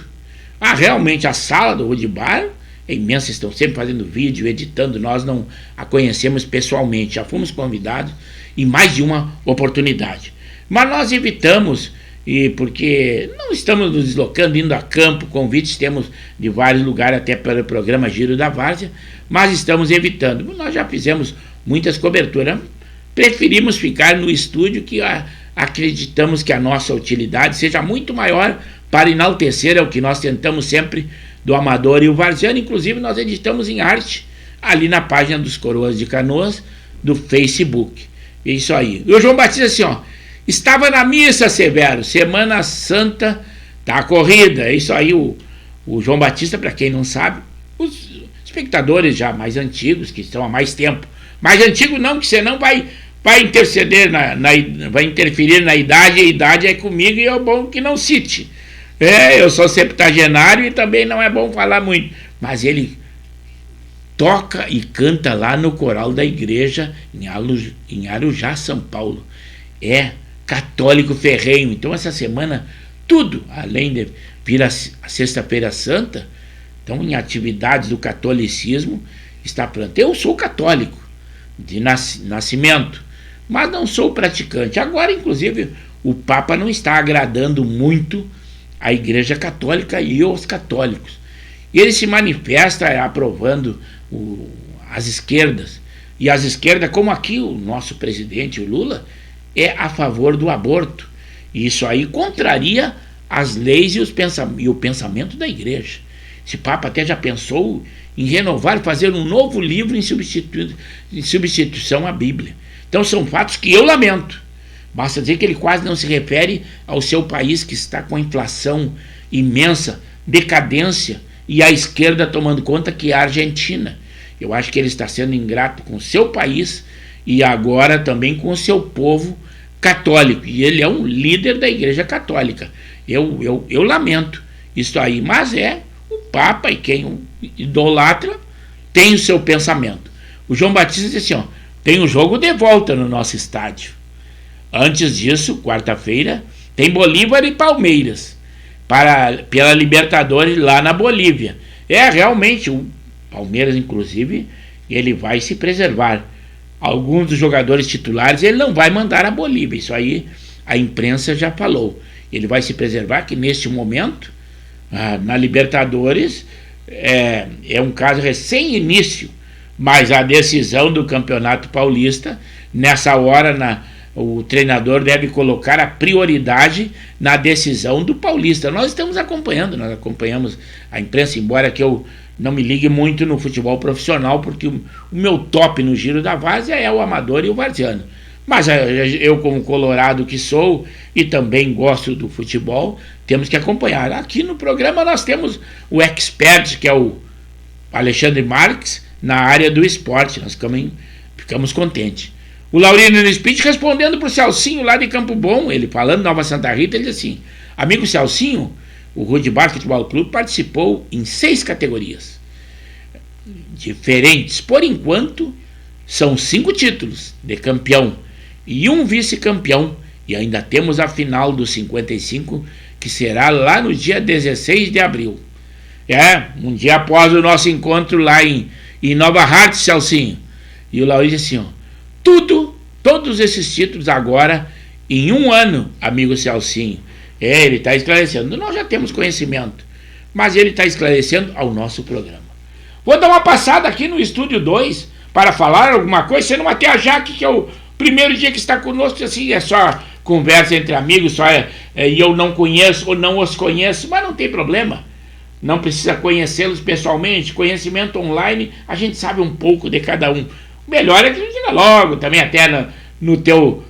Realmente a sala do Rude-Bar é imensa, estão sempre fazendo vídeo, editando, nós não a conhecemos pessoalmente, já fomos convidados em mais de uma oportunidade. Mas nós evitamos, porque não estamos nos deslocando, indo a campo, convites temos de vários lugares, até pelo programa Giro da Várzea, mas estamos evitando. Nós já fizemos muitas coberturas, preferimos ficar no estúdio, que acreditamos que a nossa utilidade seja muito maior para enaltecer, é o que nós tentamos sempre, do Amador e o Varziano. Inclusive nós editamos em arte ali na página dos Coroas de Canoas do Facebook. É isso aí. E o João Batista assim, ó: estava na missa, Severo, Semana Santa tá corrida. É isso aí. O João Batista, para quem não sabe, os espectadores já mais antigos, que estão há mais tempo, mais antigo não, que senão vai interceder vai interferir na idade, a idade é comigo e é bom que não cite. Eu sou septagenário e também não é bom falar muito, mas ele toca e canta lá no coral da igreja em Arujá, São Paulo. É católico ferrenho. Então essa semana tudo, além de vir a Sexta-feira Santa, então em atividades do catolicismo está pronto. Eu sou católico de nascimento, mas não sou praticante. Agora, inclusive, o Papa não está agradando muito a Igreja Católica e os católicos. Ele se manifesta aprovando as esquerdas. E as esquerdas, como aqui o nosso presidente, o Lula, é a favor do aborto. E isso aí contraria as leis e o pensamento da Igreja. Esse Papa até já pensou em renovar, fazer um novo livro em substituição à Bíblia. Então são fatos que eu lamento. Basta dizer que ele quase não se refere ao seu país, que está com inflação imensa, decadência, e a esquerda tomando conta, que é a Argentina. Eu acho que ele está sendo ingrato com o seu país e agora também com o seu povo católico. E ele é um líder da Igreja Católica. Eu lamento isso aí, mas é o Papa, e quem o idolatra tem o seu pensamento. O João Batista disse assim, ó: tem um jogo de volta no nosso estádio. Antes disso, quarta-feira, tem Bolívar e Palmeiras pela Libertadores lá na Bolívia. Realmente, o Palmeiras, inclusive, ele vai se preservar. Alguns dos jogadores titulares ele não vai mandar a Bolívia. Isso aí a imprensa já falou. Ele vai se preservar, que neste momento, na Libertadores, é um caso recém-início, mas a decisão do Campeonato Paulista, nessa hora, o treinador deve colocar a prioridade na decisão do Paulista. Nós estamos acompanhando, nós acompanhamos a imprensa, embora que eu não me ligue muito no futebol profissional, porque o meu top no Giro da Várzea é o Amador e o Varziano. Mas eu, como colorado que sou, e também gosto do futebol, temos que acompanhar. Aqui no programa nós temos o expert, que é o Alexandre Marques, na área do esporte. Nós ficamos contentes. O Laurino Speech respondendo para o Celcinho lá de Campo Bom, ele falando Nova Santa Rita, ele diz assim: amigo Celcinho, o Rude-Bar Futebol Clube participou em 6 categorias diferentes. Por enquanto, são 5 títulos de campeão e 1 vice-campeão. E ainda temos a final dos 55, que será lá no dia 16 de abril. Um dia após o nosso encontro lá em Nova Hartz, Celcinho. E o Laurino disse assim, ó: todos esses títulos agora em 1 ano, amigo Celcinho. Ele está esclarecendo. Nós já temos conhecimento, mas ele está esclarecendo ao nosso programa. Vou dar uma passada aqui no Estúdio 2 para falar alguma coisa, senão até a Jaque, que é o primeiro dia que está conosco, assim, é só conversa entre amigos, e eu não conheço ou não os conheço, mas não tem problema. Não precisa conhecê-los pessoalmente, conhecimento online, a gente sabe um pouco de cada um. O melhor é que diga logo, também até no teu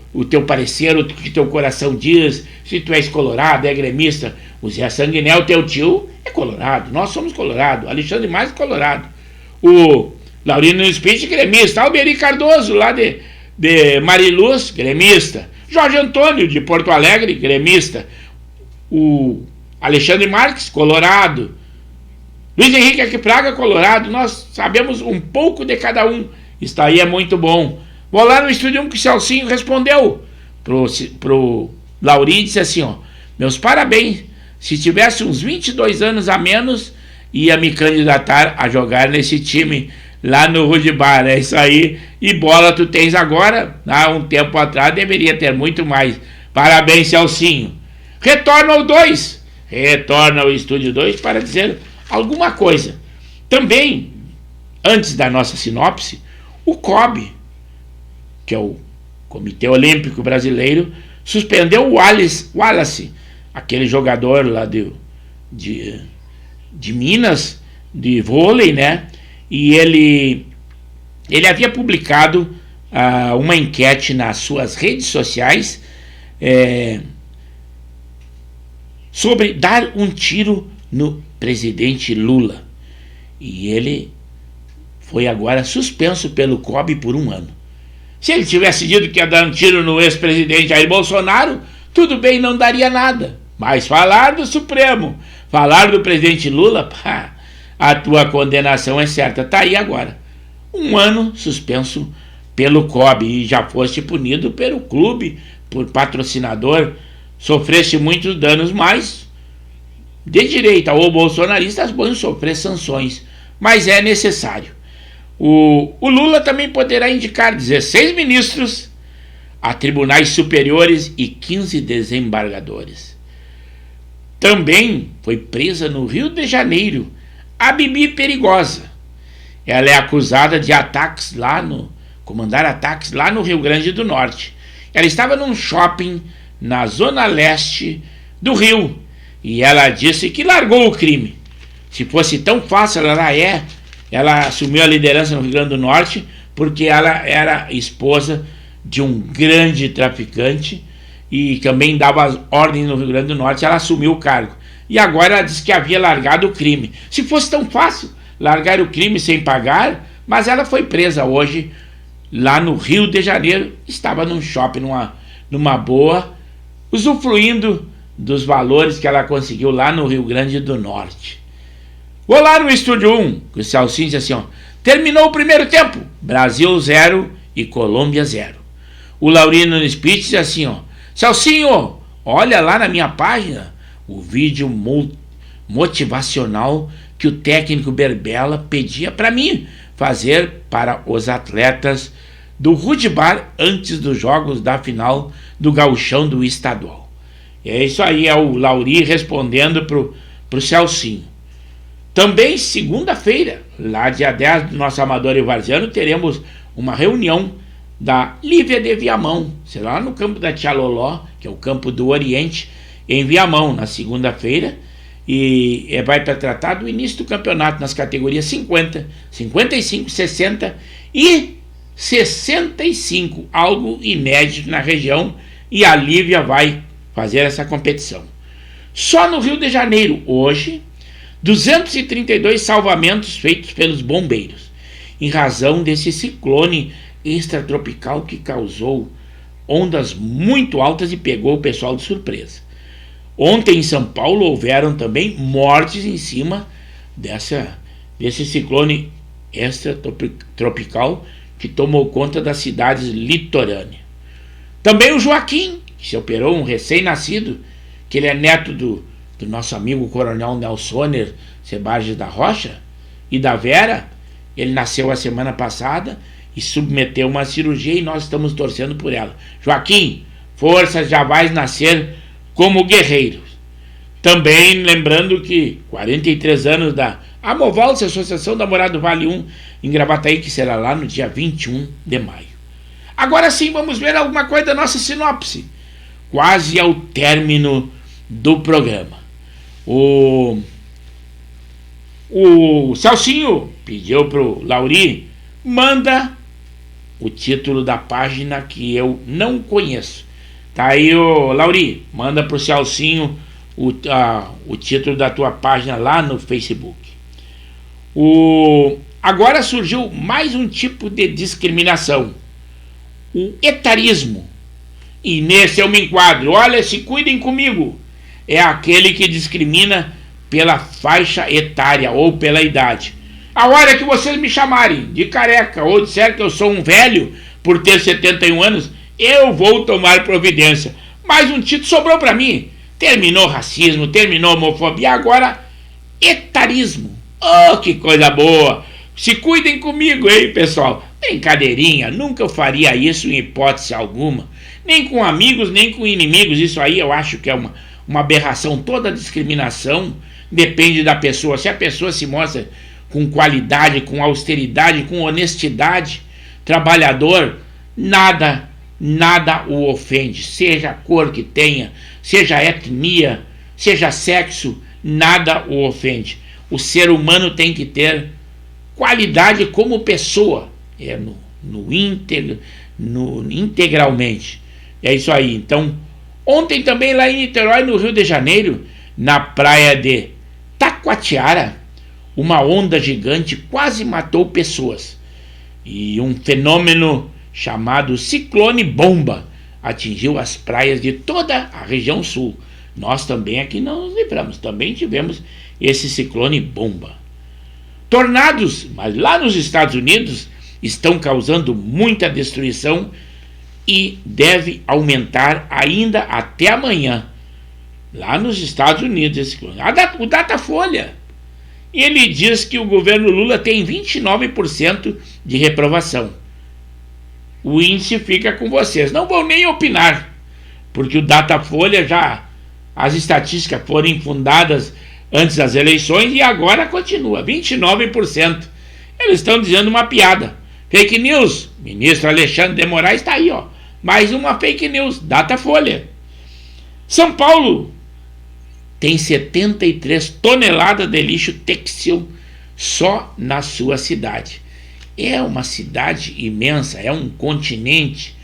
parecer, o que teu coração diz, se tu és colorado, é gremista. O Zé Sanguinel, teu tio, é colorado, nós somos colorado, Alexandre mais colorado. O Laurino Spitz, gremista. Alberi Cardoso, lá de Mariluz, gremista. Jorge Antônio, de Porto Alegre, gremista. O Alexandre Marques, colorado. Luiz Henrique aqui Praga, colorado. Nós sabemos um pouco de cada um. Isso aí é muito bom. Vou lá no Estúdio 1 que o Celcinho respondeu pro Lauri, disse assim, ó: meus parabéns, se tivesse uns 22 anos a menos, ia me candidatar a jogar nesse time lá no Rudibar. É isso aí. E bola tu tens agora, há um tempo atrás deveria ter muito mais. Parabéns, Celcinho. Retorna ao 2. Retorna ao Estúdio 2 para dizer alguma coisa. Também, antes da nossa sinopse, o COB, que é o Comitê Olímpico Brasileiro, suspendeu o Wallace, aquele jogador lá de Minas, de vôlei, né? E ele havia publicado uma enquete nas suas redes sociais sobre dar um tiro no presidente Lula. E ele foi agora suspenso pelo COB por 1 ano. Se ele tivesse dito que ia dar um tiro no ex-presidente Jair Bolsonaro, tudo bem, não daria nada. Mas falar do Supremo, falar do presidente Lula, pá, a tua condenação é certa. Tá aí agora. 1 ano suspenso pelo COB e já foste punido pelo clube, por patrocinador, sofreste muitos danos, mas de direita ou bolsonaristas vão sofrer sanções, mas é necessário. O Lula também poderá indicar 16 ministros a tribunais superiores e 15 desembargadores. Também foi presa no Rio de Janeiro a Bibi Perigosa. Ela é acusada de comandar ataques lá no Rio Grande do Norte. Ela estava num shopping na zona leste do Rio e ela disse que largou o crime. Se fosse tão fácil, ela assumiu a liderança no Rio Grande do Norte porque ela era esposa de um grande traficante e também dava ordens no Rio Grande do Norte. Ela assumiu o cargo e agora ela disse que havia largado o crime. Se fosse tão fácil largar o crime sem pagar, mas ela foi presa hoje lá no Rio de Janeiro, estava num shopping, numa boa, usufruindo dos valores que ela conseguiu lá no Rio Grande do Norte. Vou lá no Estúdio 1, que o Celcinho diz assim, ó: terminou o primeiro tempo, Brasil 0 e Colômbia 0. O Laurino Spitz diz assim, ó: Celcinho, olha lá na minha página o vídeo motivacional que o técnico Berbella pedia para mim fazer para os atletas do Rudibar antes dos jogos da final do Gauchão do Estadual. É isso aí, é o Lauri respondendo pro Celcinho. Também segunda-feira, lá dia 10 do nosso Amador e Varziano, teremos uma reunião da Lívia de Viamão. Será lá no campo da Tia Loló, que é o campo do Oriente, em Viamão, na segunda-feira. E vai para tratar do início do campeonato nas categorias 50, 55, 60 e 65, algo inédito na região, e a Lívia vai fazer essa competição. Só no Rio de Janeiro, hoje, 232 salvamentos feitos pelos bombeiros, em razão desse ciclone extratropical que causou ondas muito altas e pegou o pessoal de surpresa. Ontem em São Paulo houveram também mortes em cima desse ciclone extratropical que tomou conta das cidades litorâneas. Também o Joaquim, que se operou, um recém-nascido, que ele é neto do nosso amigo Coronel Nelsoner Sebages da Rocha e da Vera. Ele nasceu a semana passada e submeteu uma cirurgia e nós estamos torcendo por ela. Joaquim, força, já vais nascer como guerreiro. Também lembrando que 43 anos A Movalse, Associação da Morada do Vale 1, em Gravataí, que será lá no dia 21 de maio. Agora sim, vamos ver alguma coisa da nossa sinopse, quase ao término do programa. O Celcinho pediu pro Lauri, manda o título da página que eu não conheço. Tá aí, o Lauri, manda pro Celcinho o título da tua página lá no Facebook. Agora surgiu mais um tipo de discriminação, o etarismo. E nesse eu me enquadro. Olha, se cuidem comigo. É aquele que discrimina pela faixa etária ou pela idade. A hora que vocês me chamarem de careca ou disser que eu sou um velho por ter 71 anos, eu vou tomar providência. Mais um título sobrou para mim. Terminou racismo, terminou homofobia, agora etarismo. Oh, que coisa boa. Se cuidem comigo, hein, pessoal. Brincadeirinha, nunca eu faria isso em hipótese alguma. Nem com amigos, nem com inimigos. Isso aí eu acho que é uma aberração. Toda discriminação depende da pessoa. Se a pessoa se mostra com qualidade, com austeridade, com honestidade, trabalhador, nada o ofende. Seja a cor que tenha, seja a etnia, seja sexo, nada o ofende. O ser humano tem que ter qualidade como pessoa, integralmente. É isso aí. Então, ontem também lá em Niterói, no Rio de Janeiro, na praia de Taquatiara, uma onda gigante quase matou pessoas. E um fenômeno chamado ciclone bomba atingiu as praias de toda a região sul. Nós também aqui não nos livramos, também tivemos esse ciclone bomba. Tornados, mas lá nos Estados Unidos, estão causando muita destruição e deve aumentar ainda até amanhã. Lá nos Estados Unidos, esse ciclone. O Datafolha, ele diz que o governo Lula tem 29% de reprovação. O índice fica com vocês. Não vou nem opinar, porque o Datafolha as estatísticas foram fundadas antes das eleições e agora continua, 29%. Eles estão dizendo uma piada. Fake news, ministro Alexandre de Moraes está aí, ó. Mais uma fake news, Datafolha. São Paulo tem 73 toneladas de lixo têxtil só na sua cidade. É uma cidade imensa, é um continente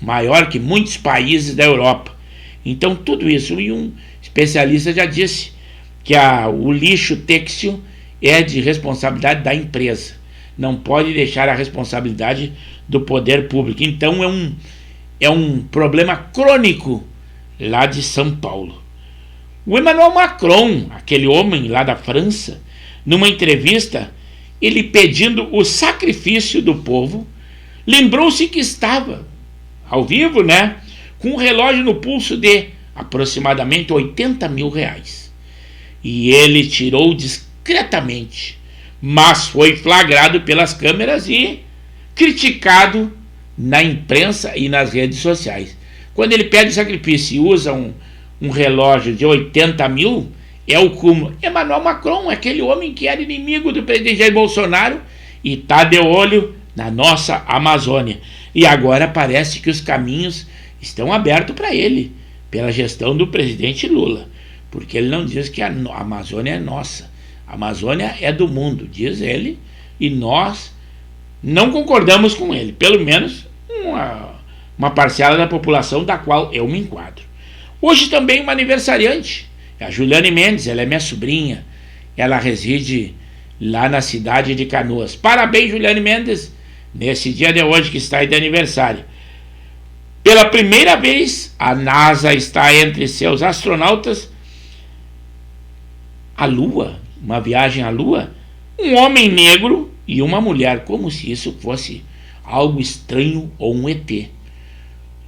maior que muitos países da Europa. Então tudo isso, e um especialista já disse que o lixo têxtil é de responsabilidade da empresa, não pode deixar a responsabilidade do poder público. Então é um problema crônico lá de São Paulo. O Emmanuel Macron, aquele homem lá da França, numa entrevista, ele pedindo o sacrifício do povo, lembrou-se que estava ao vivo, né, com um relógio no pulso de aproximadamente 80 mil reais. E ele tirou discretamente, mas foi flagrado pelas câmeras e criticado na imprensa e nas redes sociais. Quando ele pede sacrifício e usa um relógio de 80 mil, é o cúmulo. Emmanuel Macron, aquele homem que era inimigo do presidente Jair Bolsonaro e está de olho na nossa Amazônia. E agora parece que os caminhos estão abertos para ele, pela gestão do presidente Lula. Porque ele não diz que a Amazônia é nossa. A Amazônia é do mundo, diz ele, e nós não concordamos com ele. Pelo menos uma parcela da população da qual eu me enquadro. Hoje também uma aniversariante, a Juliane Mendes, ela é minha sobrinha, ela reside lá na cidade de Canoas. Parabéns, Juliane Mendes, nesse dia de hoje que está aí de aniversário. Pela primeira vez, a NASA está entre seus astronautas à Lua, uma viagem à Lua, um homem negro e uma mulher, como se isso fosse algo estranho ou um ET.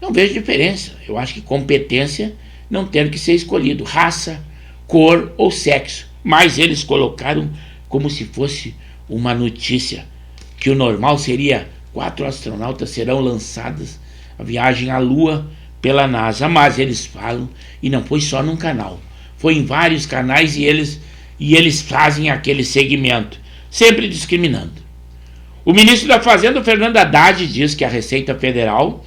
Não vejo diferença. Eu acho que competência não tem que ser escolhido, raça, cor ou sexo. Mas eles colocaram como se fosse uma notícia, que o normal seria 4 astronautas serão lançados a viagem à Lua pela NASA. Mas eles falam, e não foi só num canal, foi em vários canais, e eles e eles fazem aquele segmento, sempre discriminando. O ministro da Fazenda, Fernando Haddad, diz que a Receita Federal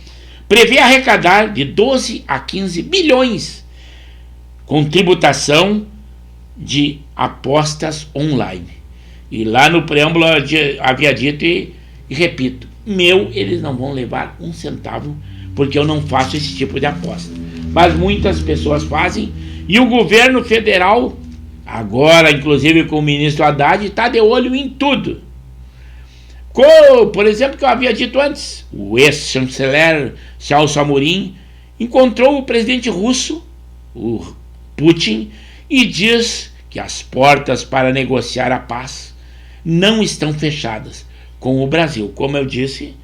prevê arrecadar de 12 a 15 bilhões com tributação de apostas online. E lá no preâmbulo havia dito, e repito, eles não vão levar um centavo, porque eu não faço esse tipo de aposta. Mas muitas pessoas fazem, e o governo federal, agora inclusive com o ministro Haddad, está de olho em tudo. Por exemplo, que eu havia dito antes, o ex-chanceler Celso Amorim encontrou o presidente russo, o Putin, e diz que as portas para negociar a paz não estão fechadas com o Brasil. Como eu disse,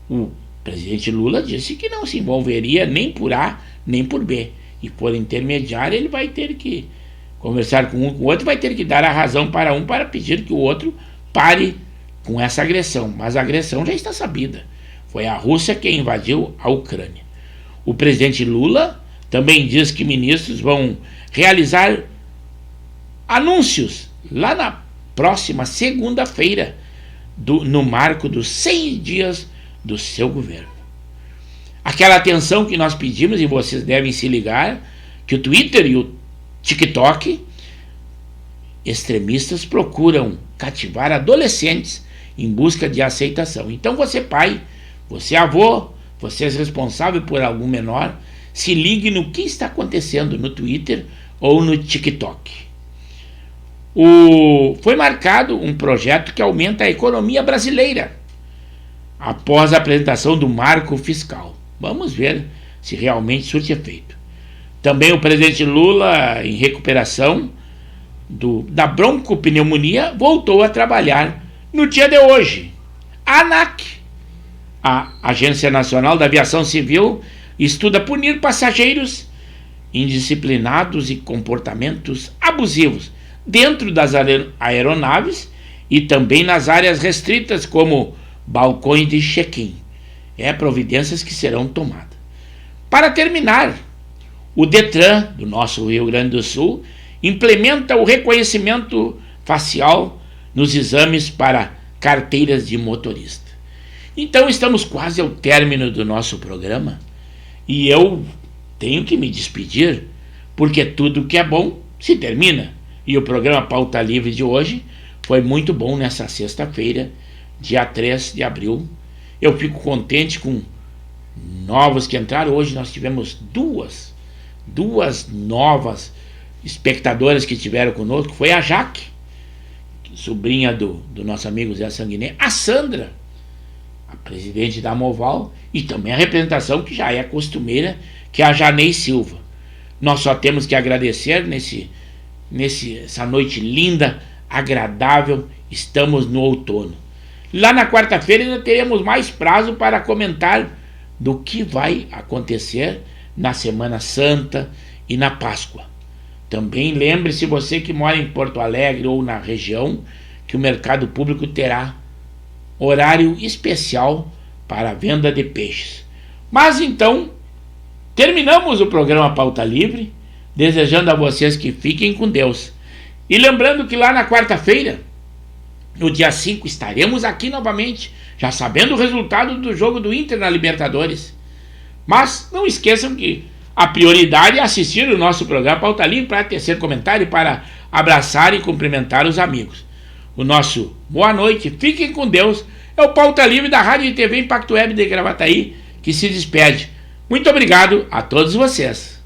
o presidente Lula disse que não se envolveria nem por A nem por B, e por intermediário ele vai ter que conversar com um, com o outro, vai ter que dar a razão para um para pedir que o outro pare com essa agressão. Mas a agressão já está sabida, foi a Rússia quem invadiu a Ucrânia. O presidente Lula também diz que ministros vão realizar anúncios lá na próxima segunda-feira, no marco dos 100 dias do seu governo. Aquela atenção que nós pedimos, e vocês devem se ligar, que o Twitter e o TikTok, extremistas procuram cativar adolescentes em busca de aceitação. Então você pai, você avô, você é responsável por algum menor, se ligue no que está acontecendo no Twitter ou no TikTok. Foi marcado um projeto que aumenta a economia brasileira após a apresentação do marco fiscal. Vamos ver se realmente surte efeito. Também o presidente Lula, em recuperação da broncopneumonia, voltou a trabalhar no dia de hoje. A ANAC, a Agência Nacional da Aviação Civil, estuda punir passageiros indisciplinados e comportamentos abusivos dentro das aeronaves e também nas áreas restritas, como balcões de check-in. Providências que serão tomadas. Para terminar, o Detran do nosso Rio Grande do Sul implementa o reconhecimento facial nos exames para carteiras de motorista. Então estamos quase ao término do nosso programa e eu tenho que me despedir, porque tudo que é bom se termina. E o programa Pauta Livre de hoje foi muito bom nessa sexta-feira, dia 3 de abril. Eu fico contente com novos que entraram. Hoje nós tivemos duas novas espectadoras que tiveram conosco. Foi a Jaque, sobrinha do nosso amigo Zé Sanguiné, a Sandra, a presidente da Moval, e também a representação que já é costumeira, que é a Janei Silva. Nós só temos que agradecer essa noite linda, agradável. Estamos no outono. Lá na quarta-feira ainda teremos mais prazo para comentar do que vai acontecer na Semana Santa e na Páscoa. Também lembre-se, você que mora em Porto Alegre ou na região, que o mercado público terá horário especial para a venda de peixes. Mas então, terminamos o programa Pauta Livre, desejando a vocês que fiquem com Deus. E lembrando que lá na quarta-feira, no dia 5, estaremos aqui novamente, já sabendo o resultado do jogo do Inter na Libertadores. Mas não esqueçam que a prioridade é assistir o nosso programa Pauta Livre para tecer comentário, para abraçar e cumprimentar os amigos. O nosso boa noite, fiquem com Deus, é o Pauta Livre da Rádio e TV Impacto Web de Gravataí, que se despede. Muito obrigado a todos vocês.